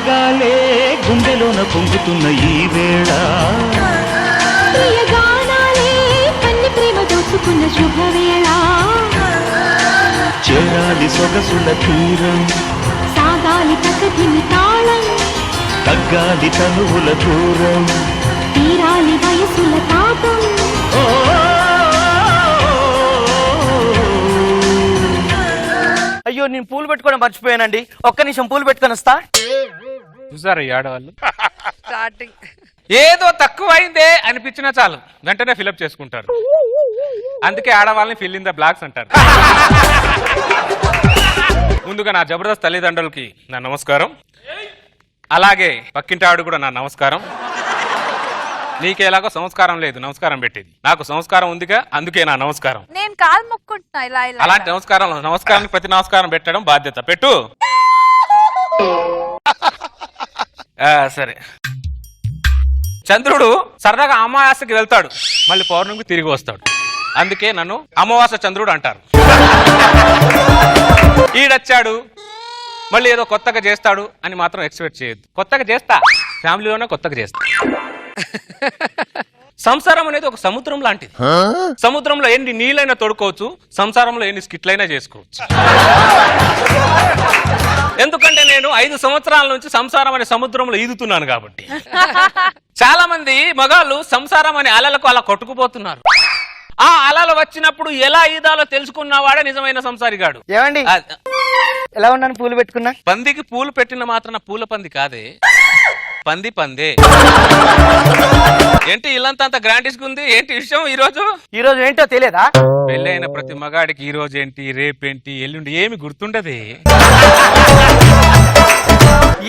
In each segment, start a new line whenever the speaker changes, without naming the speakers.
రాగాలే గుండెలోన పొంగుతున్న ఈ వేళ
ప్రేమ దోచుకున్న శుభవేళ
చేరాలి సొగసుల తీరం
సాగాలి ప్రకృతిని తాళం
తగ్గాలి తనువుల దూరం
తీరాలి వయసుల తాపం
అయ్యో నేను పూలు పెట్టుకోవడం మర్చిపోయానండి. ఒక్క నిమిషం పూలు పెట్టుకొని వస్తా.
చూసారా ఈ ఆడవాళ్ళు స్టార్టింగ్ ఏదో తక్కువ అయిందే అనిపించినా చాలు వెంటనే ఫిలప్ చేసుకుంటారు. అందుకే ఆడవాళ్ళని ఫిల్ ఇన్ ద బ్లాక్స్ అంటారు. ముందుగా నా జబర్దస్త్ తల్లిదండ్రులకి నా నమస్కారం. అలాగే పక్కింటి ఆవిడ కూడా నా నమస్కారం. నీకే ఎలాగో సంస్కారం లేదు నమస్కారం పెట్టేది, నాకు సంస్కారం ఉందిగా అందుకే నా నమస్కారం.
నేను కాలు మొక్కుంటున్నా ఇలా ఇలా.
అలాంటి నమస్కారానికి ప్రతి నమస్కారం పెట్టడం బాధ్యత. పెట్టు. సరే, చంద్రుడు సరదాగా అమావాస్యకి వెళ్తాడు, మళ్ళీ పౌర్ణమికి తిరిగి వస్తాడు. అందుకే నన్ను అమావాస్య చంద్రుడు అంటారు. ఈడొచ్చాడు మళ్ళీ ఏదో కొత్తగా చేస్తాడు అని మాత్రం ఎక్స్పెక్ట్ చేయొద్దు. కొత్తగా చేస్తా, ఫ్యామిలీలోనే కొత్తగా చేస్తా. సంసారం అనేది ఒక సముద్రం లాంటిది. సముద్రంలో ఎన్ని నీళ్ళైనా తోడుకోవచ్చు, సంసారంలో ఎన్ని స్కిట్లైనా చేసుకోవచ్చు. ఎందుకంటే నేను 5 సంవత్సరాల నుంచి సంసారం అనే సముద్రంలో ఈదుతున్నాను కాబట్టి. చాలా మంది మగాళ్ళు సంసారం అనే అలలకు అలా కొట్టుకుపోతున్నారు. ఆ అలలు వచ్చినప్పుడు ఎలా ఈదాలో తెలుసుకున్నవాడే నిజమైన సంసారిగాడు.
ఏమండి ఎలా ఉన్నాను పూలు పెట్టుకున్నా?
పందికి పూలు పెట్టిన మాత్రాన పూల పంది కాదే, పంది పందే. ఏంటి ఇల్లంతా అంత గ్రాండిస్గా ఉంది? ఏంటి విషయం? ఈ రోజు
ఏంటో తెలియదా?
పెళ్ళైన ప్రతి మగాడికి ఈ రోజు ఏంటి, రేపేంటి, ఎల్లుండి ఏమి గుర్తుండదే.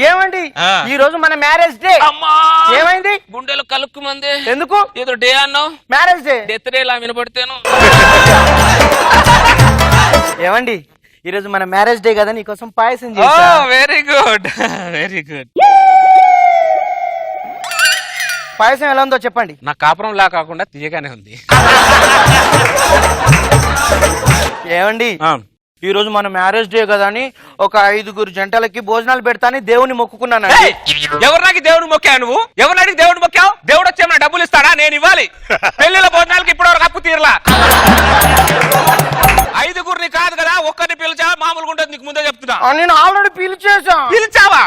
ఏమండి ఈ రోజు మన మ్యారేజ్ డే. ఏమైంది?
గుండెలు కలుక్కు మంది.
ఎందుకు?
ఏదో డే అన్నావు.
Marriage day.
డెత్ డే లా వినపడితేను.
ఏమండి ఈ రోజు మన మ్యారేజ్ డే కదా, నీకోసం పాయసం చేశా.
Very good very good.
Payasam ఎలా ఉందో చెప్పండి.
నా కాపురం లా కాకుండా తీయగానే ఉంది.
ఏమండి ఈ రోజు మన మ్యారేజ్ డే కదా అని ఒక 5 జంటలకి భోజనాలు పెడతాని దేవుని మొక్కుకున్నానండి.
ఎవరినాకి దేవుడు మొక్కావు నువ్వు? ఎవరినాడికి దేవుడు మొక్కావు? దేవుడు వచ్చేమన్నా డబ్బులు ఇస్తాడా? నేను ఇవ్వాలి. పెళ్లిళ్ళ భోజనాలకి ఇప్పటివరకు అప్పు తీరలా. 5 కాదు కదా, ఒక్కరిని పిలిచా మామూలుగా ఉంటుంది. నీకు ముందే చెప్తున్నా.
నేను ఆల్రెడీ పిలిచేసా.
పిలిచావా?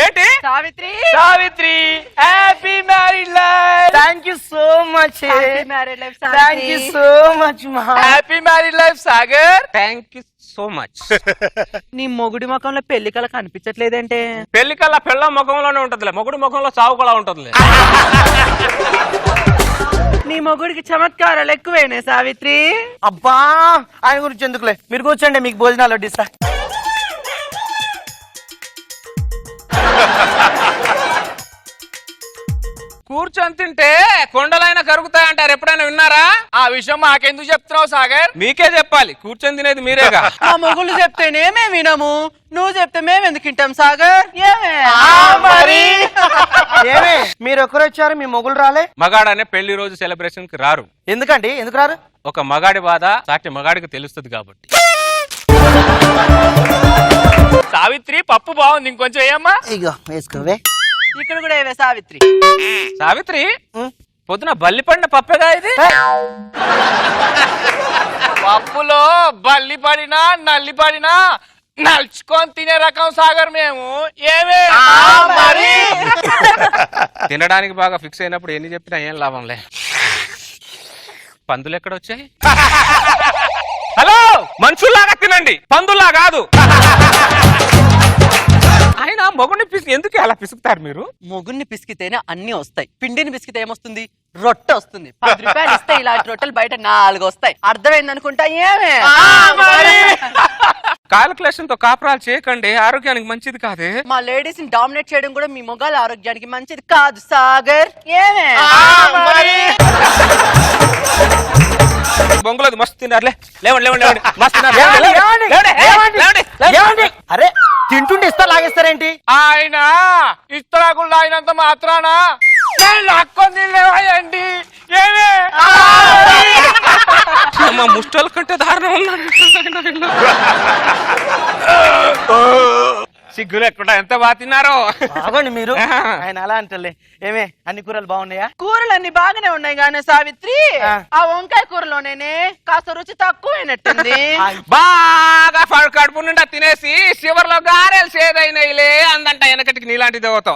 ఏంటి?
Savitri
Savitri happy married life. Thank you so much.
Married life.
Thank you so much. Happy married life Sagar.
Thank you so much.
నీ మొగుడి ముఖంలో పెళ్లి కళ కనిపించట్లేదంటే?
పెళ్లి కల్లా పెళ్ళ ముఖంలోనే ఉంటదిలే, మొగుడి ముఖంలో సాగు కూడా ఉంటదిలే.
నీ మొగుడికి చమత్కారాలు ఎక్కువేనే సావిత్రి. అబ్బా ఆయన గురించి ఎందుకులే, మీరు కూర్చోండి, మీకు భోజనాలు వడ్డిస్తా.
కూర్చొని తింటే కొండలైనా కరుగుతాయంటారు, ఎప్పుడైనా విన్నారా?
ఆ విషయం మాకెందుకు చెప్తున్నావు సాగర్?
మీకే చెప్పాలి, కూర్చొని తినేది మీరేగా.
మా మొగుళ్ళు చెప్తేనే మేము వినము, నువ్వు చెప్తే మేము ఎందుకు వింటాం సాగర్? ఏమే మీరు ఒక్కరు వచ్చారు, మీ మొగులు రాలే?
మగాడనే పెళ్లి రోజు సెలబ్రేషన్ కి రారు.
ఎందుకండి? ఎందుకు రారు?
ఒక మగాడి బాధ సాటి మగాడికి తెలుస్తుంది కాబట్టి.
సావిత్రి పప్పు బాగుంది, ఇంకొంచెం ఏమ్మా? ఇగో వేసుకోవే. ఇక్కడ కూడా ఏవే సావిత్రి.
సావిత్రి పొద్దున బల్లి పడిన పప్పేగా ఇది.
పప్పులో బల్లి పడినా నల్లి పడినా నలుచుకొని తినే రకం సాగర్ మేము. ఏమే
తినడానికి బాగా ఫిక్స్ అయినప్పుడు ఎన్ని చెప్పినా ఏం లాభంలే. పందులు ఎక్కడ వచ్చాయి? హలో, మనుషుల్లాగా తినండి, పందుల్లా కాదు. ఆయన మొగుడిని పిసికి ఎందుకు అలా పిసుకుతారు మీరు?
మొగుడిని పిసికితేనే అన్ని వస్తాయి, పిండిని పిసికితే ఏమొస్తుంది? రొట్టె వస్తుంది. 10 రూపాయలు ఇస్తే ఇలాంటి రొట్టెలు బయట 4 వస్తాయి. అర్థమైంది అనుకుంటా. ఏమే
కాలిక్యులేషన్ తో కాపురాలు చేయకండి, ఆరోగ్యానికి మంచిది కాదే.
మా లేడీస్ ని డామినేట్ చేయడం కూడా మీ మొగాల ఆరోగ్యానికి మంచిది కాదు సాగర్. ఏమే
బొంగులది మస్తు తిన్నారులే. లేవండి లేవండి లేవండి, మస్తు తిన్నారు.
అరే తింటుంటే ఇస్తా లాగేస్తారేంటి? ఆయన ఇస్తరాకులు లాగినంత మాత్రానా లాక్కొని లేవాయండి. ఏమే
మా ముష్టల కంటే దారుణం ఉన్నాడు. సిగ్గు లేకుండా ఎంత బాగా తిన్నారో.
బాగోండి మీరు. ఆయన అలా అంటలే. ఏమే అన్ని కూరలు బాగున్నాయా?
కూరలన్నీ బాగానే ఉన్నాయి గానే సావిత్రి, ఆ వంకాయ కూరలోనే కాస్త రుచి తక్కువైనట్టుంది.
బాగా కడుపు నిండా తినేసి చివర్లో గారెలు సేదైనయిలే అందంట వెనకటికి నీలాంటి దేవతో.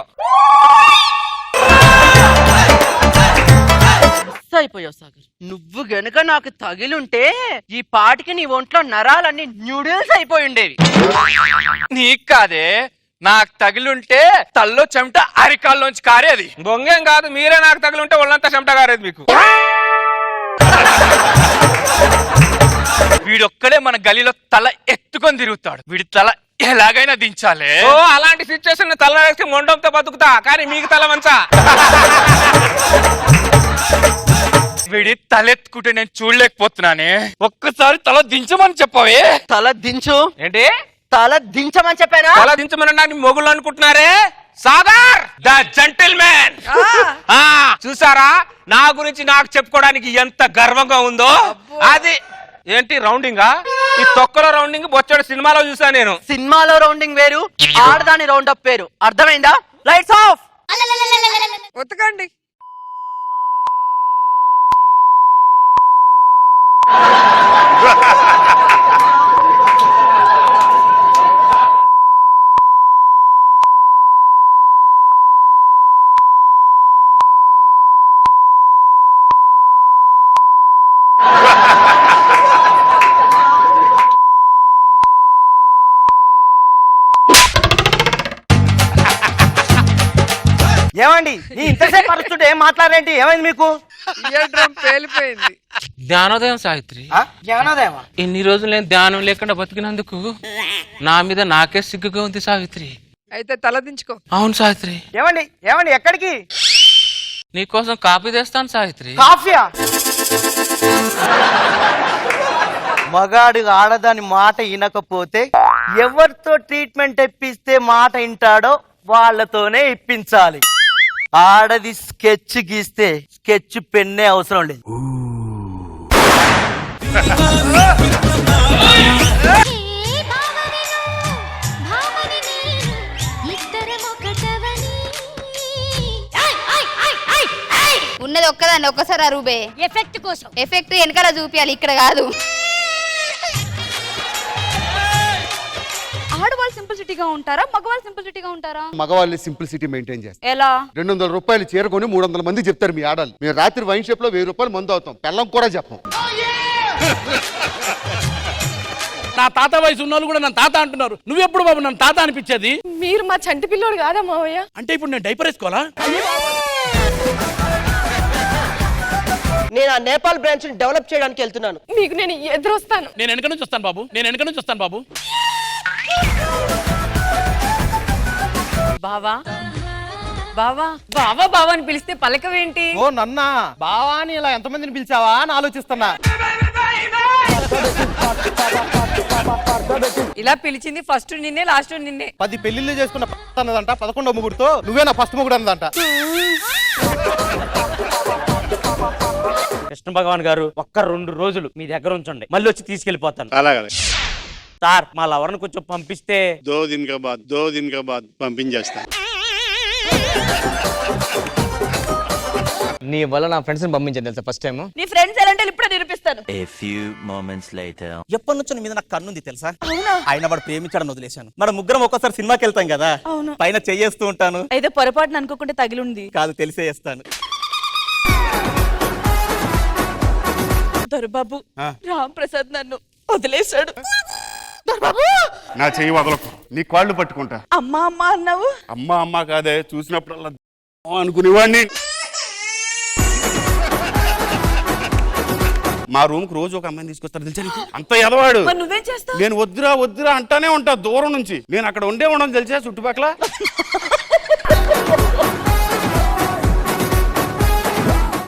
అయిపోయావు సాగర్, నువ్వు గనుక నాకు తగిలుంటే ఈ పాటికి నీ ఒంట్లో నరాలన్నీ న్యూడిల్స్ అయిపోయి ఉండేవి.
నీకు కాదే, నాకు తగిలుంటే తల్లో చెమట అరికాల్లోంచి కారేది.
బొంగేం కాదు, మీరే నాకు తగిలింటే ఒళ్ళంతా చెమట కారేది మీకు.
వీడొక్కడే మన గలీలో తల ఎత్తుకొని తిరుగుతాడు. వీడి తల ఎలాగైనా దించాలి.
ఓ అలాంటి సిచ్యువేషన్ తల వేసి మొండంతో బతుకుతా, కానీ మీకు తల మంచా.
వీడి తలెత్తుకుంటే నేను చూడలేకపోతున్నానే. ఒక్కసారి తల దించమని చెప్పవే.
తల దించు
ఏంటి?
తల దించమని చెప్పానా?
తల దించమనడానికి మొగుళ్ళు అనుకుంటున్నారే. Sagar the gentleman. చూసారా నా గురించి నాకు చెప్పుకోవడానికి ఎంత గర్వంగా ఉందో. అది ఏంటి రౌండింగా? ఈ తొక్కలో రౌండింగ్ బొచ్చడు సినిమాలో చూసా నేను.
సినిమాలో రౌండింగ్ వేరు, ఆడదాని రౌండ్ అప్ వేరు. అర్థమైందా? Lights off.
ఉతకండి.
ఏమండి ఈ ఇంతసేపు అరుస్తుంటే ఏం మాట్లాడేంటి? ఏమైంది మీకు?
ఇయర్ డ్రమ్ పేలిపోయింది.
జ్ఞానోదయం సావిత్రి.
జ్ఞానోదయమా?
ఇన్ని రోజులు నేను ధ్యానం లేకుండా బతికినందుకు నా మీద నాకే సిగ్గుగా ఉంది సావిత్రి.
అయితే తల దించుకో.
అవును సావిత్రి.
ఏమండి ఏమండి ఎక్కడికి?
నీకోసం కాపీ తెస్తాను సావిత్రి.
కాఫీయా? మగాడు ఆడదాని మాట వినకపోతే ఎవరితో ట్రీట్మెంట్ ఇప్పిస్తే మాట వింటాడో వాళ్ళతోనే ఇప్పించాలి. ఆడది స్కెచ్ గీస్తే స్కెచ్ పెన్నే అవసరం లేదు.
ఉన్నది ఒక్కదాన్ని ఒక్కసారి అరుబే ఎఫెక్ట్ కోసం. ఎఫెక్ట్ వెనకాల చూపించాలి, ఇక్కడ కాదు.
ఆడవాళ్ళు సింప్లిసిటీగా ఉంటారా, మగవాళ్ళు సింప్లిసిటీగా ఉంటారా?
మగవాళ్ళని సింప్లిసిటీ మెయింటైన్ చేస్తారు.
ఎలా?
200 రూపాయలు చేరుకొని 300 మంది చెప్తారు మీ ఆడాలి. మీరు రాత్రి వైన్ షాప్ లో 1000 రూపాయలు మందు అవుతాం, పెళ్ళం కూడా చెప్పం.
నా తాత వయసు ఉన్న వాళ్ళు కూడా నన్ను తాత అంటున్నారు. నువ్వెప్పుడు బాబు నన్ను తాత అనిపించేది?
మీరు మా చంటి పిల్లోడు కాదా మావయ్య?
అంటే ఇప్పుడు నేను డైపర్ వేసుకోవాలా?
నేను ఆ నేపాల్ బ్రాంచ్ ని డెవలప్ చేయడానికి వెళ్తున్నాను.
మీకు నేను ఎదురొస్తాను.
నేను వెనక నుంచి వస్తాను బాబు, నేను వెనక నుంచి వస్తాను బాబు.
బావా బావా బావా బావా అని పిలిస్తే పలకవేంటి?
ఓ నన్నా బావా అని ఇలా ఎంతమందిని పిలిచావా అని ఆలోచిస్తున్నా.
ఇలా పిలిచింది ఫస్ట్ నిన్నే, లాస్ట్ నిన్నే.
10 పెళ్లిళ్ళు చేసుకున్న అన్నదంట, 11వ ముగ్గురుతో నువ్వేనా ఫస్ట్ ముగ్గురు అన్నదంట.
కృష్ణ భగవాన్ గారు ఒక్క 2 రోజులు మీ దగ్గర ఉంచండి, మళ్ళీ వచ్చి తీసుకెళ్లిపోతాను.
అలాగే
సార్ మా లవర్ని కొంచెం పంపిస్తే
2 दिन के बाद పంపించేస్తా.
నీ వల్ల నా ఫ్రెండ్స్ ని పంపించాను తెలుసా ఫస్ట్ టైం.
నీ ఫ్రెండ్స్ ఎలాంటి ఇప్పుడే నిరూపిస్తాను.
ఎప్పటి నుంచో నీ మీద నాకు కన్నుంది తెలుసా. ఆయన వాడు ప్రేమించాడని వదిలేశాను. మరి ముగ్గురం ఒక్కసారి సినిమాకి వెళ్తాం కదా, పైన చెయ్యేస్తూ ఉంటాను.
అయితే పొరపాటున అనుకోకుండా తగిలింది
కాదు తెలిసే చేస్తాను.
దొరబాబు రామ్ ప్రసాద్ నన్ను వదిలేశాడు.
నా చెయ్యి వదలకు, నీ కాళ్ళు పట్టుకుంటా.
అమ్మా అమ్మా అన్నావు.
అమ్మా అమ్మా కాదే, చూసినప్పుడల్లా అనుకునేవాడిని. మా రూమ్ కు రోజు ఒక అమ్మాయిని తీసుకొస్తారు తెలుసా నీకు? అంత ఎదవాడు.
నువ్వేం చేస్తావు?
నేను వద్దురా వద్దురా అంటానే ఉంటా దూరం నుంచి. నేను అక్కడ ఉండడం తెలుసా చుట్టుపక్కల.